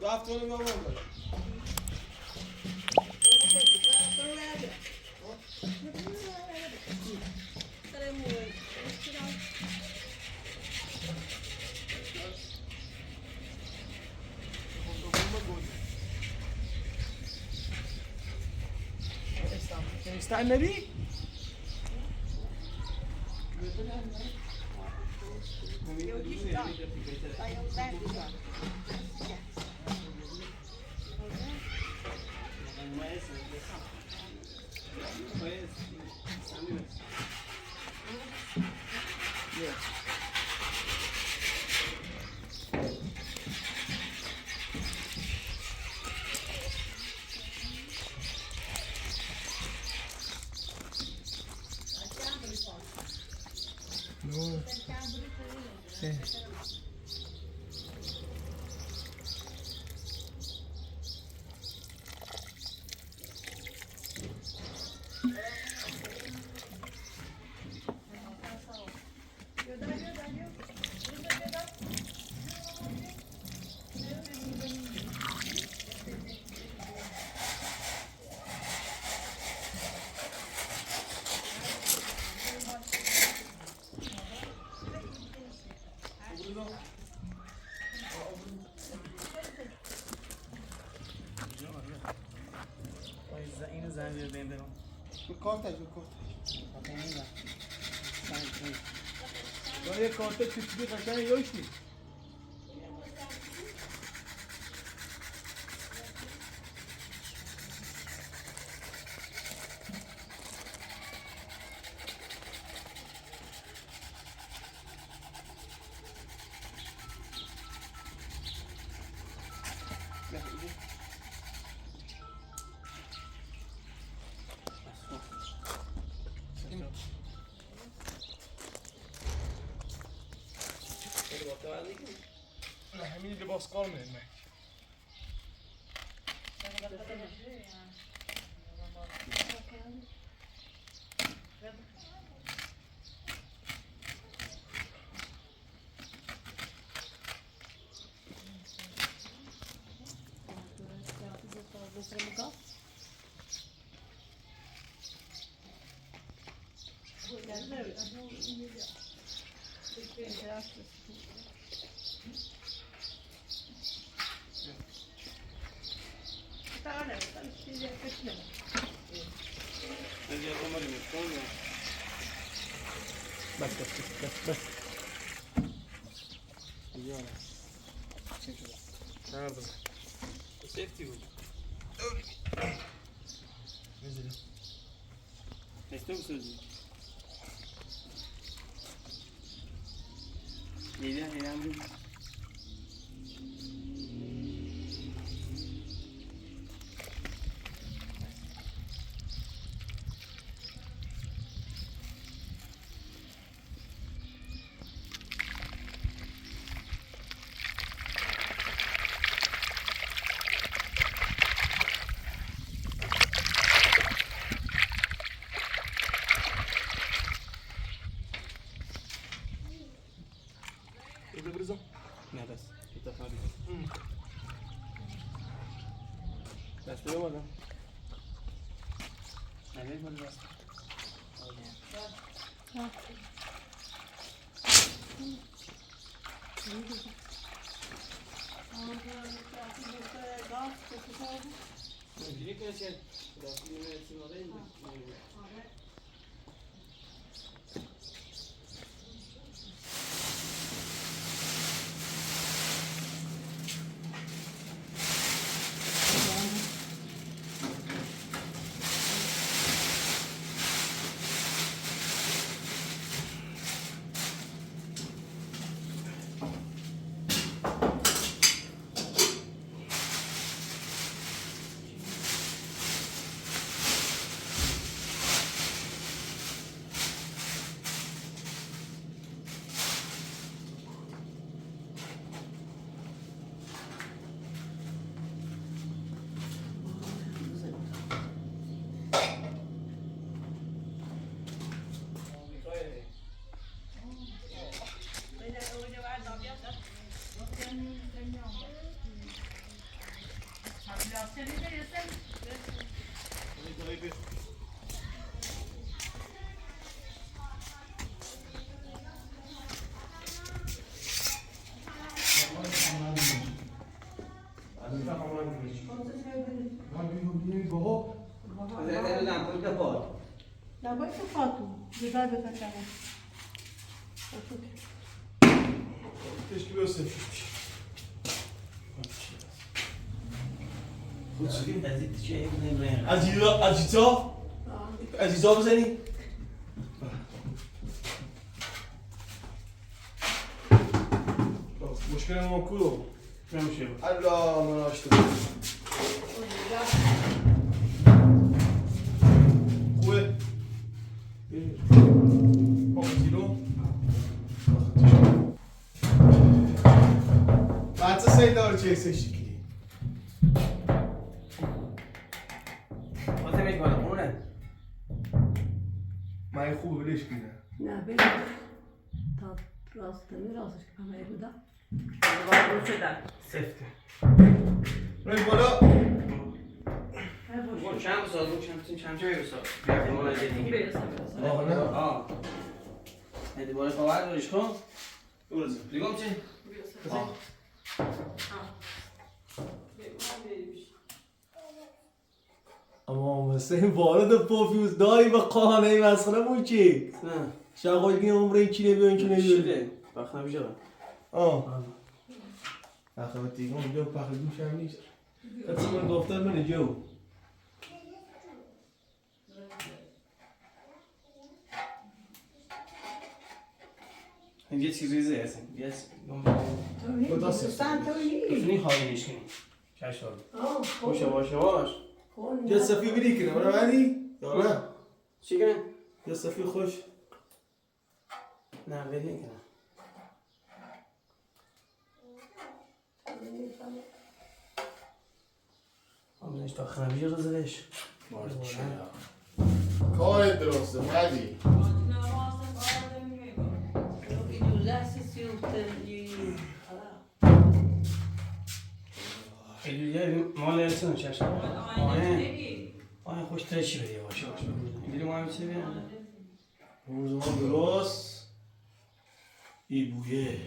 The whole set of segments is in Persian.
رفت اونو بابا داره استعى النبي No. Sí. اینو زنجیر بین برام به کارتش با یه کارت چیزی قشنگ یاشتی نه همین لباس کار میدن بس نرد سیفتی بود نزل نشته بسازی یه هم بود نه بس اتفاقی دسته رو بالا نمید بالا دسته اینجوری کنه چه دسته میمونه سیماده این بیا لباس خاتون بذار بذار کنم Keşke göstermişmiş. عزیزا بزنی مشکل ما کدوم؟ نمیشه الله من آشته خوبه؟ کیلو؟ Quanto sei da hora esse aqui? واسه میش بالا خونه Mais خوبه ولش کنه. نه ببین تا راستمی راستش که همه بودا باید رو شدن سفته روی بالا. بگو چند بساز بگو چند چه بساز بیا بالا دیگه برسم آه نه. آه هدی بالا پاور دارش کن درسته. دیگم چی؟ برسم اما مثل وارد پوفیوز داری به قانه مسخره موچی نه شاقای که عمره این چی نبیان چی نبیان شده وقت نمیشه آه آخه با تیگه اونجا پخل دوش هم نیست کسی من دفتر منه جو یه چیزی هست یه دوستان تو نیست کنی خواهیش کنی چشم باشه باشه باش یه صفی بری کنه برای منی یا نه چی کنه؟ یه صفی خوش نه بگی کنه همونش تا خنبیج رو زدش کار درسته مدی. ایلیه مال ارسون چشم آه خوش ترشی بدی باشه باشه ایلیه ما هم چی بیان روز ما درست ای بویه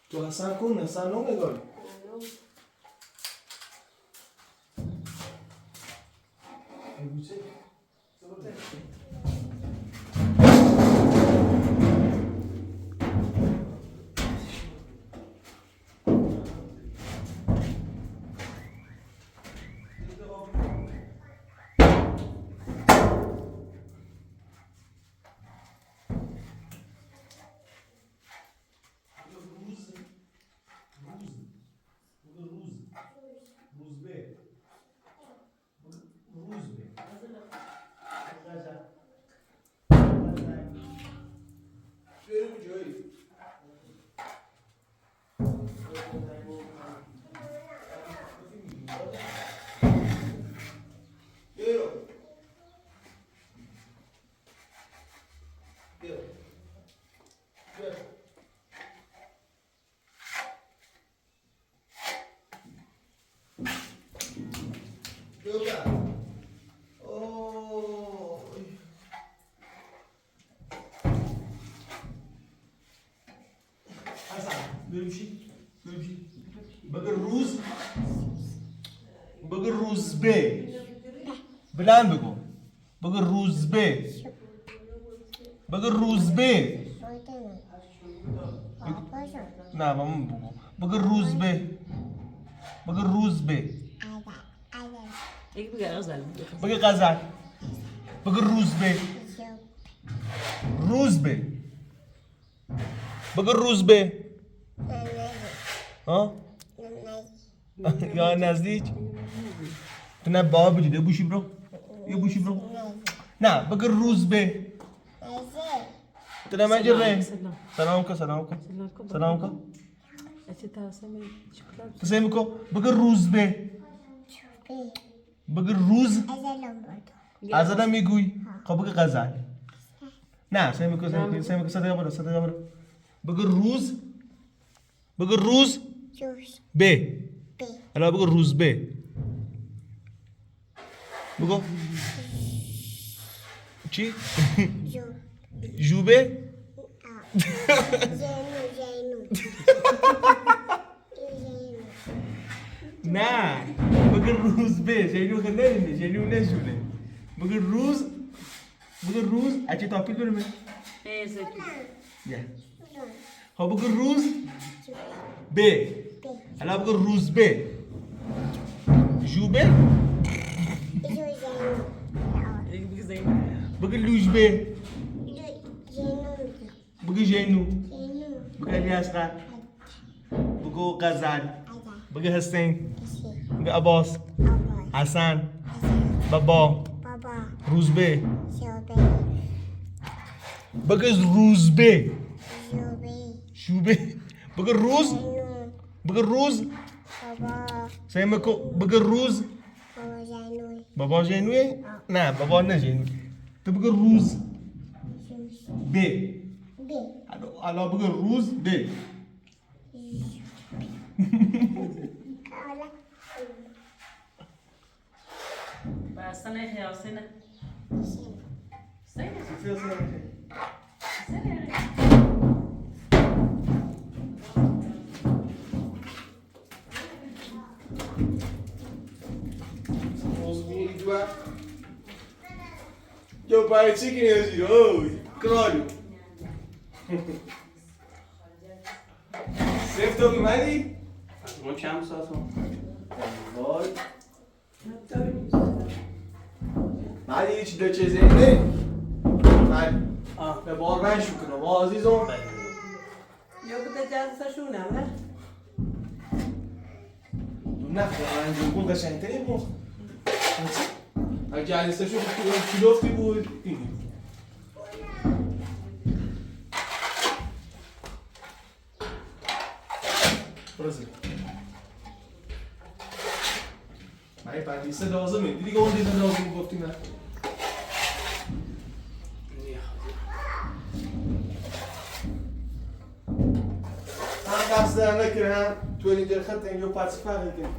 تو حسن کن حسن رو نگاری ای بوچه بگو روزبه بلند بگو بگو روزبه بگو روزبه نه مامان بگو بگو روزبه بگو روزبه یک بگه غزل بگو غزل بگو روزبه روزبه بگو روزبه ها یا نزدیک تو نه بابا بجیده بوشی برو یه بوشی برو نه بگو روزبه تو نه مجره سلام کن سلام کن سلام کن تسلیم کن بگو روزبه بگو روز ازادم میگوی خب بگو غزل نه سعی میکن صدقه برو بگو روز بگو روز ب الان بگو روز ب بگو چی؟ جوبه؟ نه بگو روز ب جینو که نرینه جینو نشونه بگو روز اچه تاپیل برمه ها بگو روز ب الان بگو روز ب جوبه بگو لوج ب بگو جینو بگو علی اصغر بگو غزل بگو حسین بگو عباس حسن بابا روزبه بگو روزبه شوبه بگو روز سعی مکو بگو روز بابا جینوه نه بابا نه جینوه تو بگو روز ب الان بگو روز ب بستنه حسینه Yo, pai, chicken is you. Oh, caralho. Sempre tô mali? Não chamo só. Vai. Mali hiç de çizeydi. Mali. Ah. Ve bol ben şükür. Bu aziz ol. Yok da cazsa ne var? Ne kadar ben bu da sen tane bu. Acayip işte şu kilo bu. Burası. Hayır, ben liste lazım mı? Direkt o liste lazım bu vaktinden. هم قصد نکردم تو این درخت اینجا پس فرقی کنم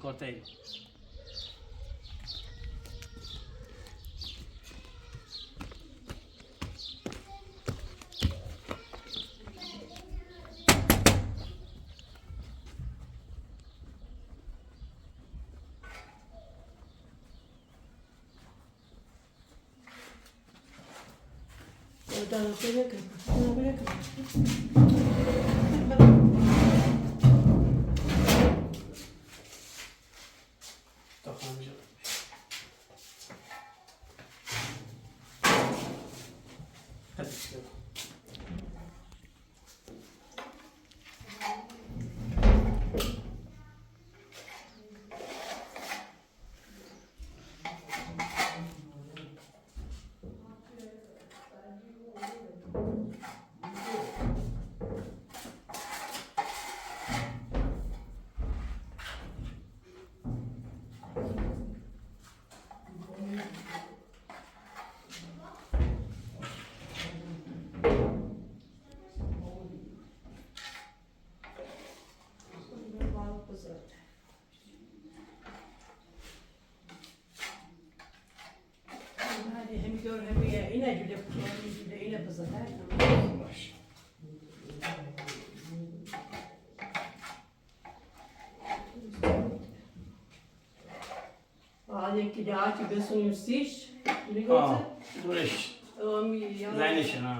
Çıkartayım. Oradan böyle kır. Böyle kır. Toplamayacağım. Hadi işte. Hadi hem gör hem ye. Yine güle yine kızı. Baş. Hadi ki de ağaç besin yüzsüz. Bir Ha, götür. dur eş. Ya. Zayn eşin ha.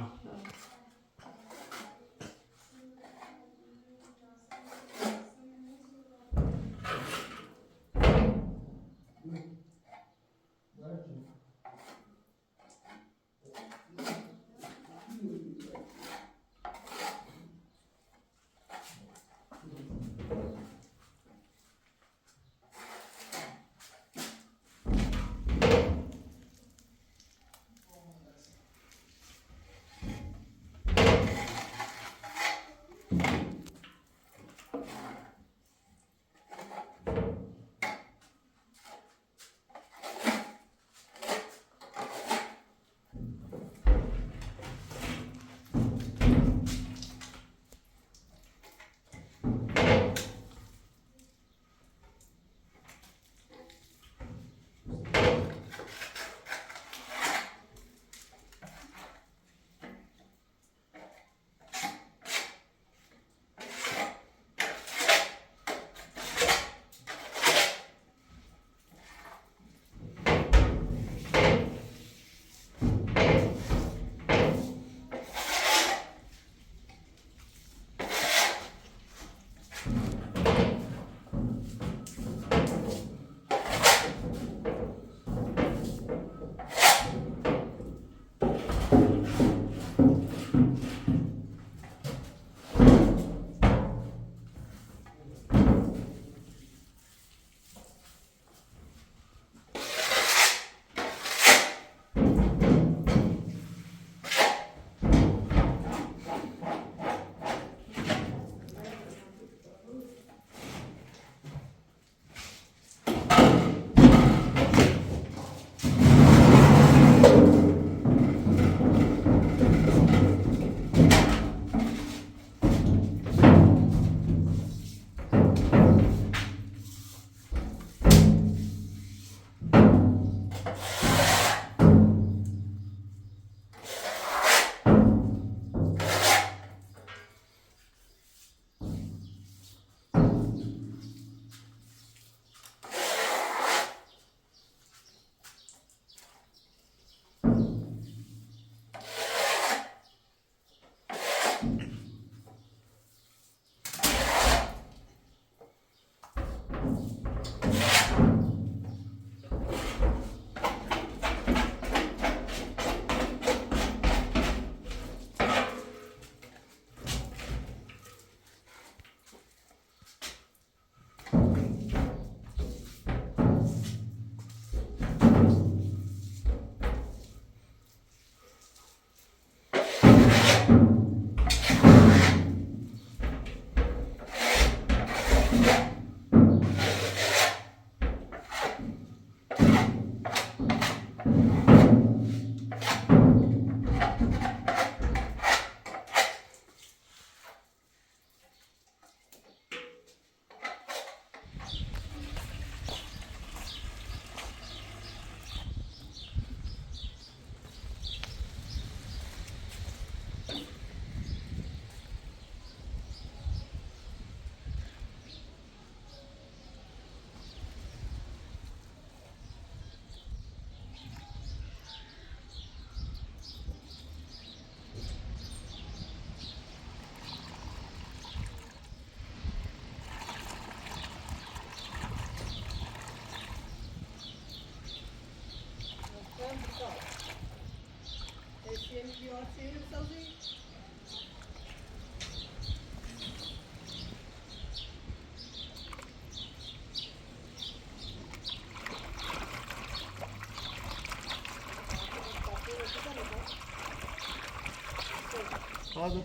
آده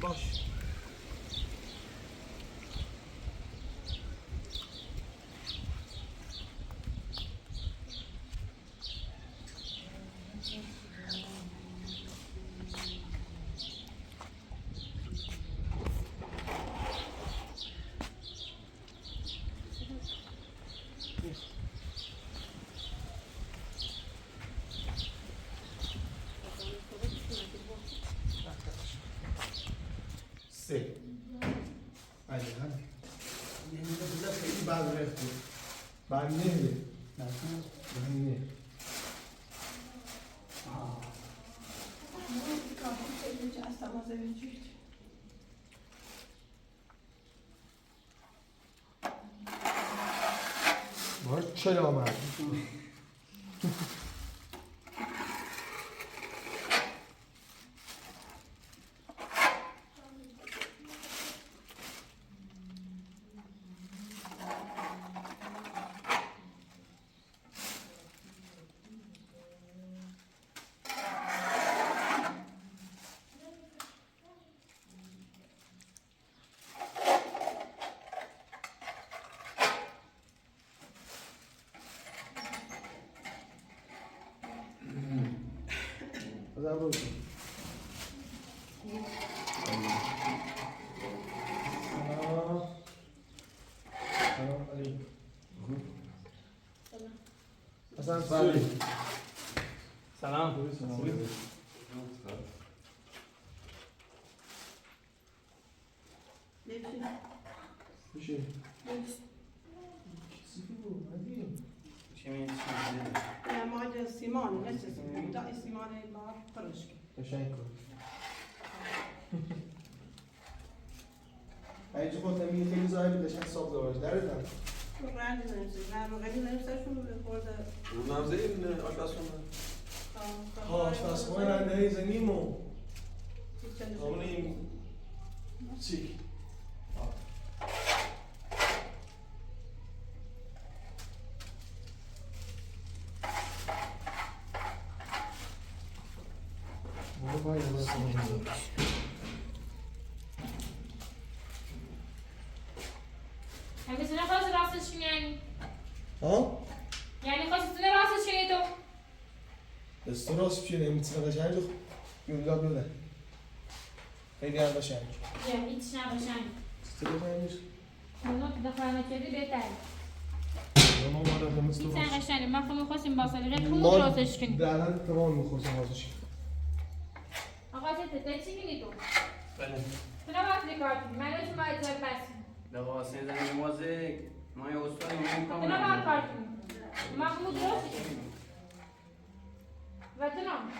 باش سه عادي هذا يعني ده خيلي بعد رفته بعد نهله بعد نهله باش چرا آمد Забудь. Salam alaikum. Hasan Suri. سلام بشین. چی می‌گی؟ Ja, maar de Simone, net zoals dat is Simone maar Paruski. تشکر. اینجا خودت میگی خیلی زایه بودش حساب دارش دردم. رنگ نمیشه، نه رنگ نمیشه شو خورده. نبضه این آشپزخونه ها آشپزخونه رنده زنیمو. همونیم چی؟ همیشه نخواست راستش کنی یعنی؟ ها؟ یعنی خواستونه راستش کنی تو؟ دستور راست بشه نمیتونه قشنگ جو یونلا بیاده خیلی هم قشنگ یا هیچ نباشن چطور قشنگش؟ اونا که دخواه نکردی بهتره یا ما مادر دمست هیچ تو راست نقشنی ما خواهیم خواستیم با سلیقه خود راستش کنی درن تمام میخواستم راستش آقا چه چی کنی تو؟ بله تو نباید کار کنی من روش باید جای بسی لقا سیدن موزه ما یه استاد میگیم تو نباید کار کنی ما خود راستش کنی و تو نام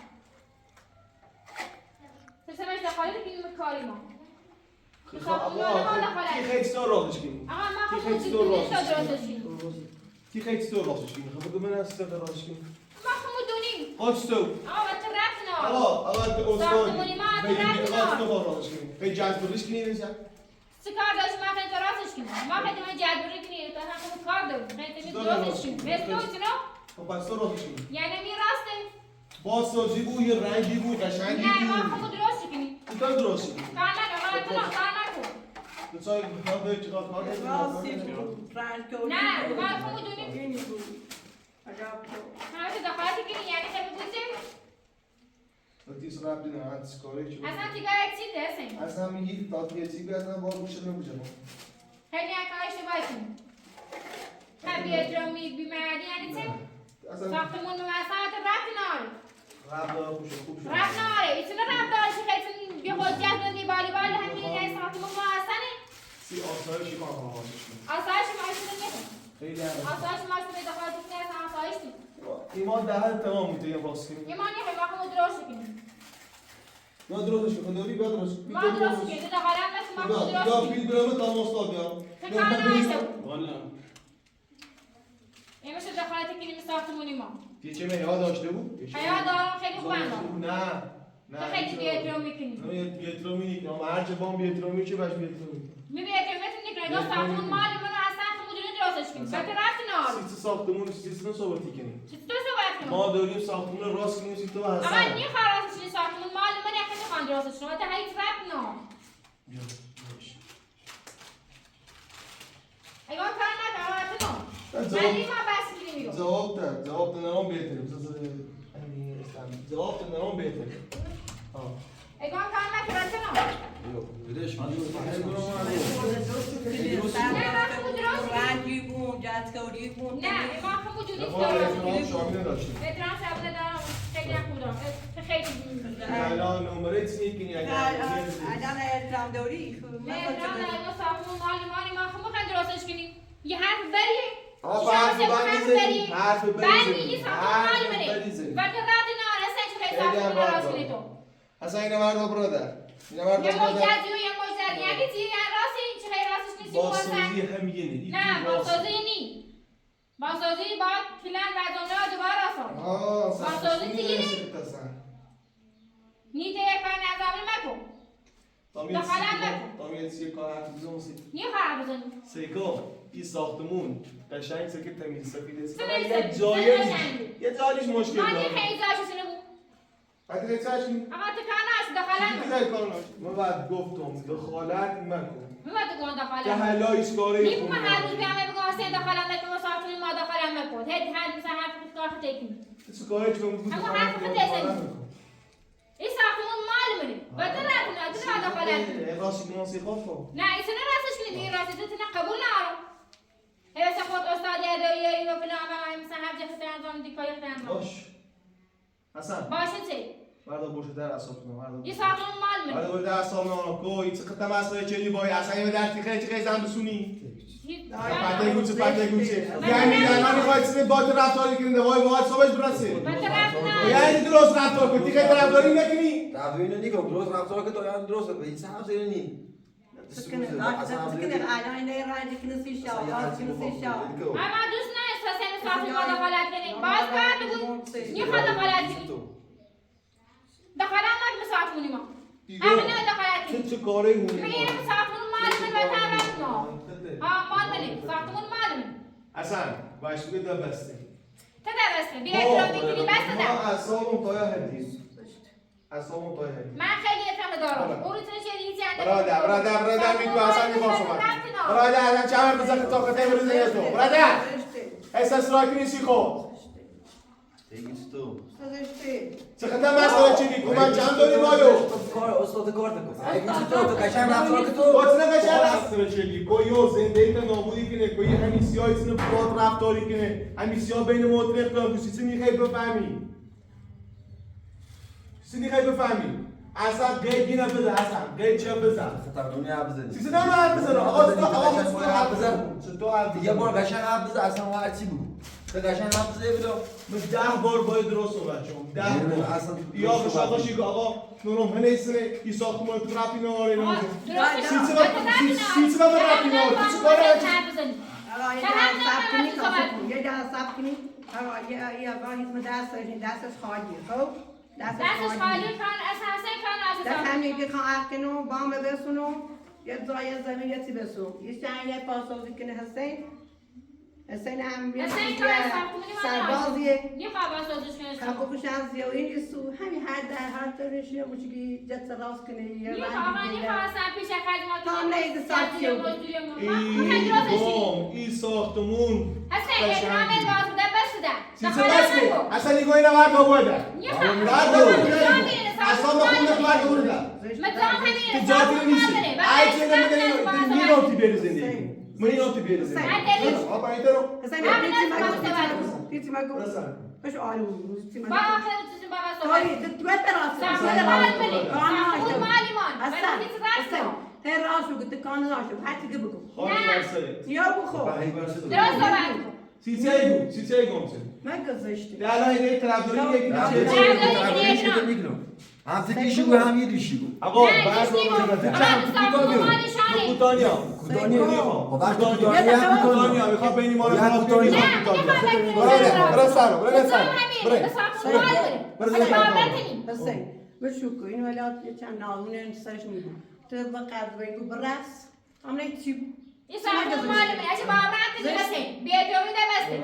تو سمش دخالی کنیم به کاری ما کی خیلی ستور راستش کنی آقا ما کی خود خیلی دونی ستور تا راستش راستش کنی کی خیلی ستور راستش کنی خب بگو من از ستور راستش کنی ما خود دونی قاچ تو آقا و تو رفت نه آقا به استاد ساختمونی ما هم رفت قاچ تو نه راستش کنی به جذب بولش کنی اینجا چه کار داشت ما خیلی راستش کنیم ما خیلی من جدوری کنیم تا هم خود کار داریم خیلی درستش کنیم بس تو چنو خب پس تو راستش کنی یعنی می راسته با سازی بود یه رنگی بود قشنگی نه ما بود خود درست کنیم تو درست کنی کار نکن ما تو کار نکن تو چای میخوام به چیکار کار راستی بود، رنگ کولی نه بود. ما خود دونیم اینی بود. عجب تو. همه تو دخالتی کنی یعنی خیلی بوده تیز رابطی نه از کاری چی اصلا تیگاه یک چیز هستیم اصلا میگی تا تیزی بیاد با گوشه نمیشه خیلی هم کارش رو باید کنیم هم بیاد رو بیمردی یعنی چه اصلا ساختمون موسط رفت ناره رابط داره خوب شد رفت ناره ایتونه رفت داره که خیلی بی حجت بندی بالی بالی همین یه ساختمون موسطه سی آسایشی ما هم واسش کنیم آسایش ماشین نیست خیلی هم آسایش ماشین به دخالت کنی اصلا آسایش نیست ایمان دهن تمام میتونه یه باز کنیم یه مانی خیلی ما خود درست کنیم ما درستش کن دوری بیا درست ما درست کنیم دخالت مثل ما خود یا درست پیل کنیم برامه تا مستاد بیا تو کار نمیشه بود والا این میشه دخالت کنیم ساختمونی ما چه یاد داشته بود حیا دارم خیلی خوب اندام نه تو خیلی بیادرو میکنی نه بیترومی نیکنم هر چه بام بیترومی چه باش بیترومی می بیادرو میتونی که اینا ساختمون مالی منو اصلا خود مدیری درستش کنیم بلکه رفت نار سیست ساختمون سیست نو صحبتی کنیم چطور صحبت ساختمون ما داریم ساختمون راست کنیم تو آقا حسن نی خراسش نی ساختمون مال من یکی خواند راستش رو تا هیچ رب نه ایوان کار نکن من نیم بس میگم جواب نرام بهتره جواب نرام بهتره ایوان کار نکن رنگی بود جدکاری بود نه ایوان خب وجودی احترام سبوده دارم خیلی نخودم خیلی الان نمره چی کنی الان احترام داری نه احترام نه ساختمون مالی ما خب میخوایم درستش کنیم یه حرف بریه آقا حرف بریه ساختمون مالی منه وقتی رابطه نه اصلا چه خیلی ساختمون راست کنی تو اصلا اینه مرد برادر اینه مرد یه برادر مجدی و یه مجدی یعنی چی یعنی راستی چه خیلی راستش نیستی بازسازی هم یه نه بازسازی نی بازسازی باید پلن و جمله دوباره آسان بازسازی دیگه نی نیده یک کار نظامی مکن تامیل چیه کار حرف بزنی نی خواهر بزنی سیکا این ساختمون قشنگ سکه تمیز سفید است سنه یه جایش مشکل من داره یه خیلی زاشو سنه بود بعد دیگه چه کنی؟ اما تکان نشد دخالت من بعد گفتم دخالت مکن میواد گون که دخالت هلایش کاره میگم هر روز بیام بگم حسین دخالت نکن ساختمون ما دخالت نکن هد هر مثلا حرف خود کار خود تکنی چه کاری چون بود اما حرف خود تکنی این ساختمون مال منه بدر رفتن ادر دخالت راستی مناسب خاطر نه این سنه راستش کنی این راستی تو نه قبول نارم هی خود استاد اداری اینو فلان مثلا هر جفت انجام دی کاری انجام باش حسن باشه چی بردا باشه در اساس این ساختمون مال منه بردا باشه در اساس کوی چه قطعه مسئله چلی بای اصلا یه در تیخه چه زن بسونی پته گوچه یعنی الان میخواید سن با رفتاری کنید وای وای صبحش برسه یعنی درست رفتار کنی تیخه رفتاری نکنی تابعینو نیکم درست رفتار که تو یاد درست به هیچ حرف زیر نی سکنه الان نه رنگی کنسی شاو کنسی شاو اما دوست نه اساسا ساختمون ما دخالت کنیم باز بعد بود میخواد دخالت کنیم دخالت نکنیم ساختمونی ما همه نه دخالت کنیم چه کاری هونی میگم ساختمون مال من و طرف ها مال منه ساختمون مال من حسن باش بده بسته تا درسته بی احترام میکنی بس ما دادم اعصابم پای هدیه اعصابم پای هدیه من خیلی احترام دارم اون روتون چه ریزی برادر میگو اصلا میخواستم برادر الان چه هم بزن تا خطه بریزه تو برادر احساس را کنی سی خود دیگه تو چه خطه مسئله چی کمان چند داری مایو کار استاد کار بکن اگه تو قشنگ رفتار که تو باید نگه رفتار چلی کوی زنده ایت نابودی کنه کوی همین سیاه ایتونه باد رفتاری کنه همین سیاه بین موتر اختلاف کسی میخوای بفهمی چیزی میخوای بفهمی اصلا قید اینا بزن اصلا قید چه بزن خطرناکی حرف بزنی چیزی نمیدونم حرف بزن آقا تو حرف بزن تو حرف یه بار قشنگ حرف بزن اصلا هر چی بود تو قشنگ حرف بزن بلو من 10 بار باید درست صحبت کنم 10 بار اصلا یا به شاقاشی که آقا نورم هنیسونه این ساختمان تو رفتی نواره نمیشه درسته سیچه با من رفتی نواره تو چه کاره یه جا سب کنی یه آقای اسم دستش خالیه خب دستش خالی کن اساسا کن دست اساسا همین که خواهد کنو بام بسونو یه جای زمین یه چی بسو یه شاید یه پاسوزی کنه حسین هم یه سربازیه یه خواب سازش کنه خب شانسی و این سو همین هر در هر طرفش یه موچگی جت راست کنه یه یه خواستم پیش خدمات تا نیز ساعتی این ساختمون حسین احترام باز بوده بس بوده چیزی بسته اصلا نیگو اینا ورد آورده یه خواب اصلا با خونه ورد آورده مدام همین جاتی نیست ای چه نمیدونی میرم تی بری زندگی میرم تی بری زندگی آقا اینطورو حسین پیچی مگو باش آروم چی با آخر چیزی بابا صحبت تو راست مالیمان هر راسو گفت کان راسو هر چی بگو خواهی برسه یا بخو درست صحبت کن سیچه گمسه من گذاشته الان این طرفداری یکی چه تو میگم هم تکیشی گو هم یه دیشی گو آقا بعد کوتانیا کوتانیا میخواد بینی ما رو خراب کنی حسین بشوکو این ولات چند ناونه سرش میگو تو با قد بگو برس هم چی این ساختمون مال من اگه بابرات دیگه حسین بیادومی ده بسته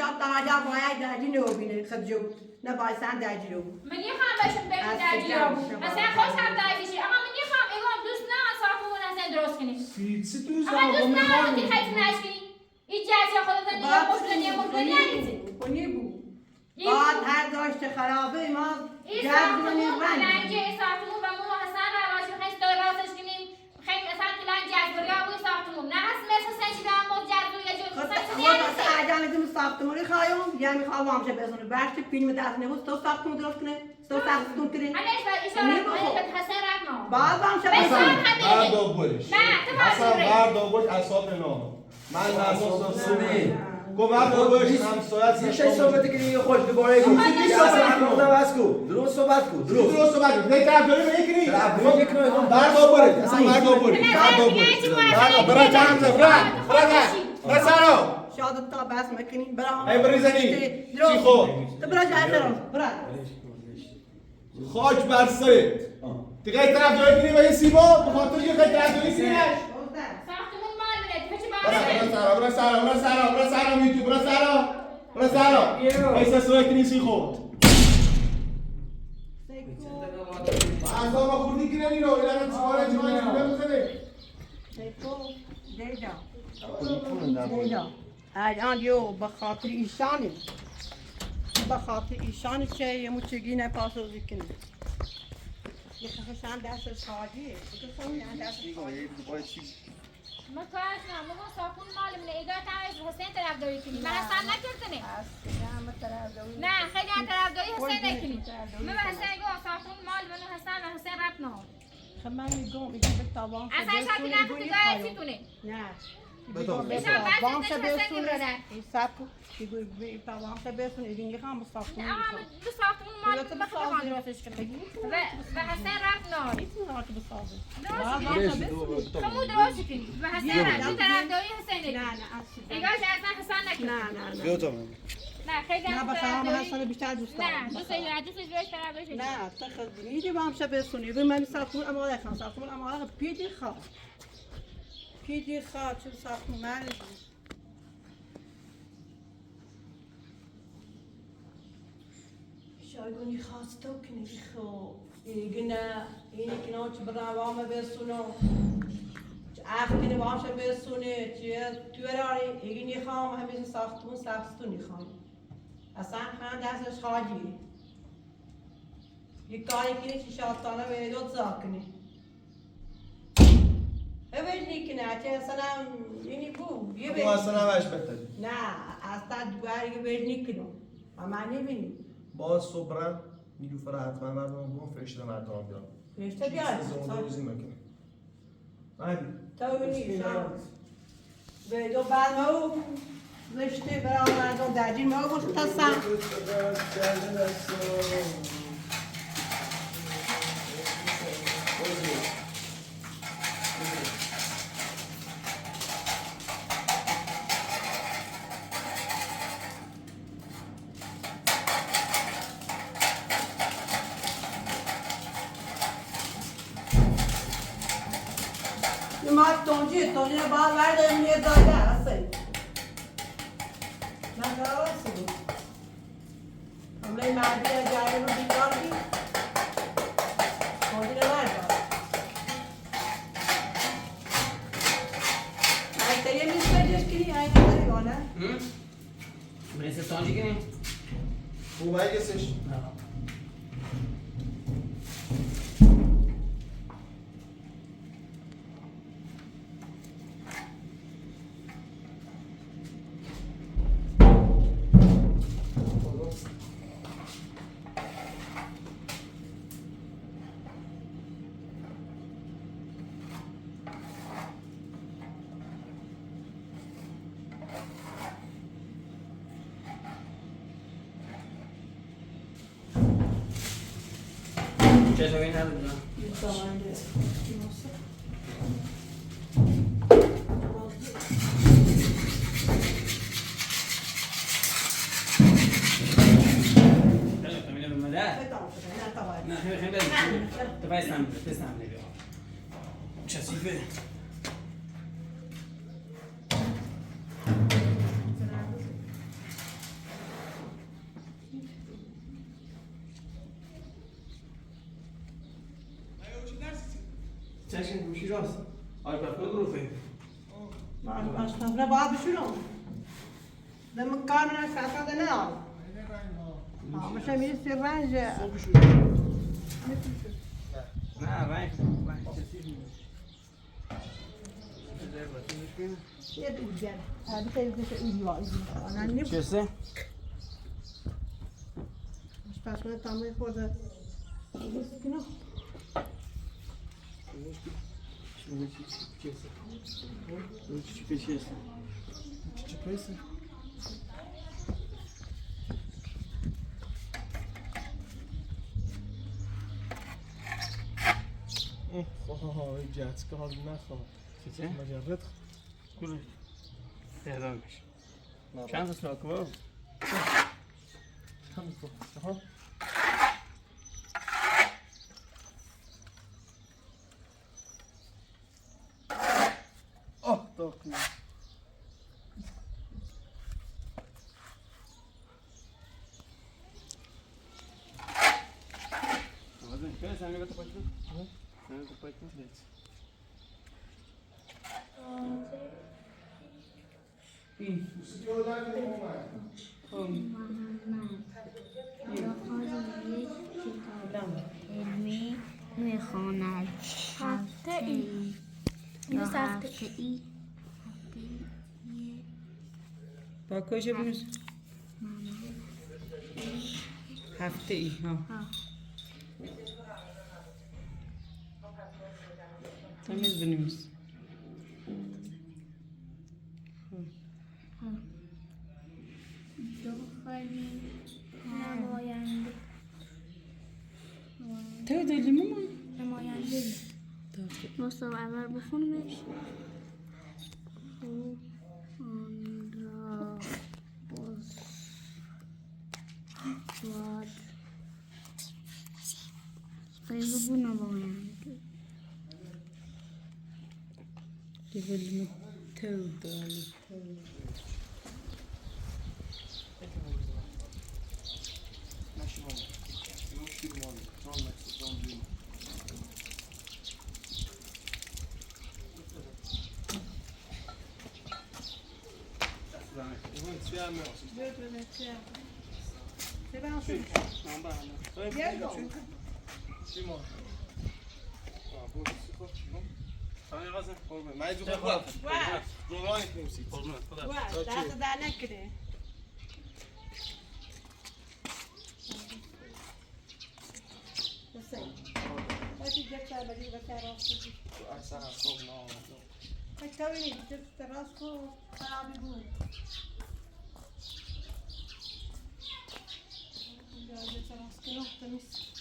شاد تاجا باید درجی نوبینه خدجو نبایسن درجی رو من یخوام باشم ببین درجی رو مثلا خوش هم درجی شی اما من یخوام ایگام دوست نه ساختمون اصلا درست کنی چی دوست اما دوست نه دارم که خیلی نشکنی این جزیه خودت نیا مشکلی نیستی کنی بود بعد هر داشت خرابه ما این جد ساختمون کنیم لنجه این ساختمون و مو حسن رواشی خیلی دار راستش کنیم خیلی مثلا تو لنجه از بریا بوی ساختمون نه هست مثل سنچی به هم موت جد روی جو خب اجانه دیم ساختمانی خواهیم یا میخوام همشه بزنه برش فیلم دست نبود تو ساختمون درست کنه تو ساختمون کنه هنش و ایشان حسن رفت نام بعد همشه حسن بزنه بردا برش نه تو حسن بردا برش اصاب نام من ناموس سمی گو بردا برش همسایت میشه صحبت کنی خوش دوباره گفت درست کو درست صحبت کو درست صحبت کن نه طرف داری به یکی طرف یک نوع بردا برش اصلا بردا برش بردا برش برا جان برا سارو شاد تا بس مکنی برام ای بریزنی چی خو تو برا جای برام برا خاک بر سرت دیگه طرف داری کنی به سیبا به خاطر یه طرف داری کنی ساختمون مال بره تو چی برا سارا میتو برا سارا ایسا سوی کنی سی خود اصلا ما خوردی که نمی رو اینا چیکاره بزنه دیجا الان یو بخاطر ایشانی بخاطر ایشانی که یه موچگی نپاسوزی کنی یه خفشان دست خواهدیه من کارش نم ما ساختمون مال من ایگار تعریف حسین طرفداری کنی من اصلا نکردنه نه خیلی هم طرفداری حسین نکنی من به حسین گفتم ساختمون مال من حسین و حسین رفت نام خب من میگم ایگه به تابان اصلا شاکی نکن تو گاه چی تونه نه ایشان بس حسین گرده این سبکو که تابان شد بسون ایگه نخوام ساختمون اما تو ساختمون مال من بخواه خواهد درستش کنم و حسین رفت نام خمود درست کنی و حسین رفت تو طرفداری حسین نکنی ایگارش اصلا حسین نکنی نه خیلی نه هم بخوام طرفداری حسن بیشتر دوست دارم نه دوستش روش طرفداریش نه تخذ نیدی با هم شب سونی و من ساختمون اماده خان ساختمون اماده پیدی خواه چون ساختمون من شایگونی خواسته کنی خو ایگه اینی که نوچ برنامه بسونو عقل کنی با هم شب بسونه چیه توی ایگه نخوام همیشه ساختمون نخوام اصلا خان دستش خواهدی یک کاری کنی چی شاطانه به دوت زاکنی اوش نیکنه چه اصلا اینی بو یه تو اصلا نوش بهتری نه اصلا دوباره که بهش نیکنم اما نبینی باز صبرم نیلوفر حتما مردم بگم فرشته مردم بیان فرشته بیاد روزی میکنه عادی تو نیست به دو بعد ما زشته برای مردم درجین ما گفت هستم ما تونجی بعد وردم یه داده هستی من درسته بود همه مردی جایی رو بیکار کی تونجی نبرد ایتایی میز بجش کنی این نداری گانه برسه تانجی کنی؟ خوبه گسش چطور این ندارم؟ نه خیلی بزن تو باید سم نبیم چسیفه عشان مشي راس هاي بقول روفي أنا بعد شنو؟ لما كان أنا ساعات هذا نار. مش هم يصير رانجة. لا ما يا رجال هذا كيف يسوي أنا نبي. شو اسمه؟ مش بس ما تعمل كذا. بس كنا. جات كهذا الناخه شو ما جربت كله هذا مش عارف اسمه كبار توكل كده سامي قلت قلت سامي قلت قلت علمی میخواند هفته ای یا هفته ای با کجا بینوس؟ هفته ای ها تمیز بنویس دختری نماینده تو دلی مامان نماینده مصطفی اول بخونمش آن را باد بگو نماینده دلی تو دلی دست در نکنه. باید جکتر بدی بکر راست کنی. کتابی جکتر راست کن خرابی بود. جکتر راست کنم تمیز.